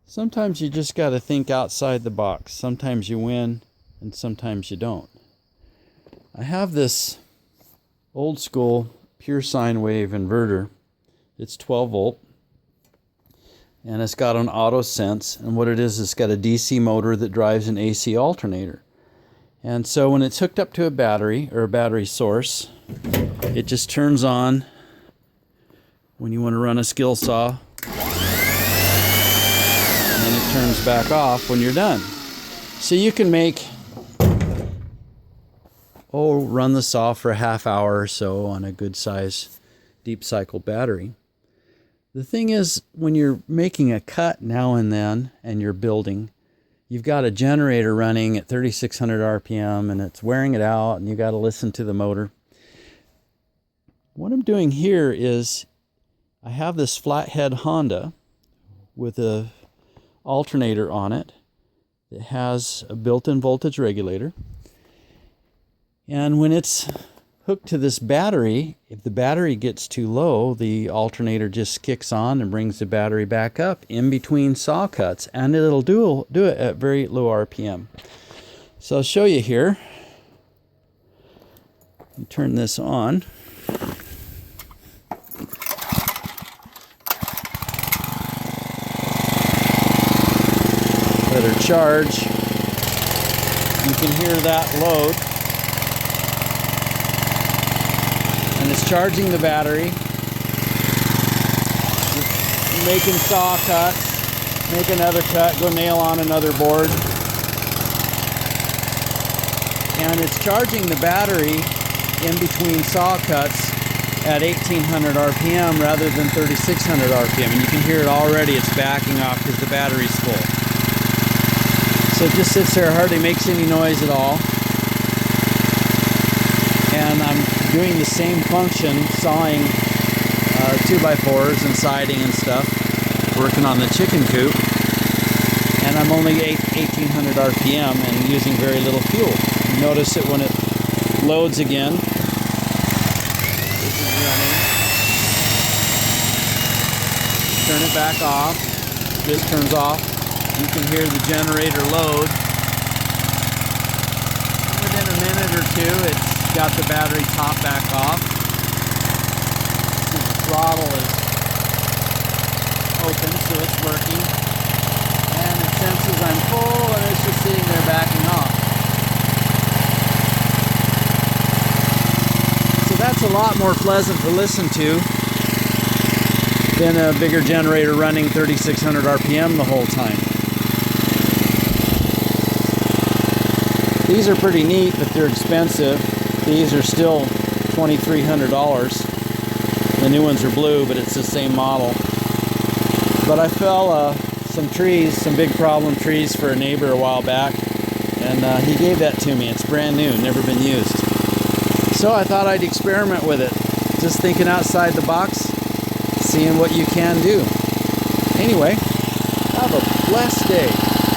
Sometimes you just got to think outside the box. Sometimes you win and sometimes you don't. I have this old school pure sine wave inverter. It's 12 volt and it's got an auto sense, and what it is, it's got a DC motor that drives an AC alternator. And so when it's hooked up to a battery or a battery source, it just turns on when you want to run a skill saw, and then it turns back off when you're done. So you can run the saw for a half hour or so on a good size deep cycle battery. The thing is, when you're making a cut now and then and you're building, you've got a generator running at 3600 RPM and it's wearing it out, and you got to listen to the motor. What I'm doing here is I have this flathead Honda with a alternator on it that has a built-in voltage regulator. And when it's hooked to this battery, if the battery gets too low, the alternator just kicks on and brings the battery back up in between saw cuts, and it'll do it at very low RPM. So I'll show you here. Turn this on. Let her charge. You can hear that load. And it's charging the battery. You're making saw cuts, make another cut, go nail on another board. And it's charging the battery in between saw cuts at 1800 RPM rather than 3600 RPM. And you can hear it already, it's backing off because the battery's full. So it just sits there, hardly makes any noise at all. And I'm doing the same function, sawing 2x4s and siding and stuff, working on the chicken coop, and I'm only 1800 RPM and using very little fuel. Notice it when it loads again. This is running. Turn it back off. This turns off. You can hear the generator load. Within a minute or two, it's got the battery top back off. The throttle is open, so it's working. And it senses I'm full, and it's just sitting there backing off. So that's a lot more pleasant to listen to than a bigger generator running 3600 RPM the whole time. These are pretty neat, but they're expensive. These are still $2,300. The new ones are blue, but it's the same model. But I fell some trees, some big problem trees for a neighbor a while back, and he gave that to me. It's brand new, never been used. So I thought I'd experiment with it. Just thinking outside the box, seeing what you can do. Anyway, have a blessed day.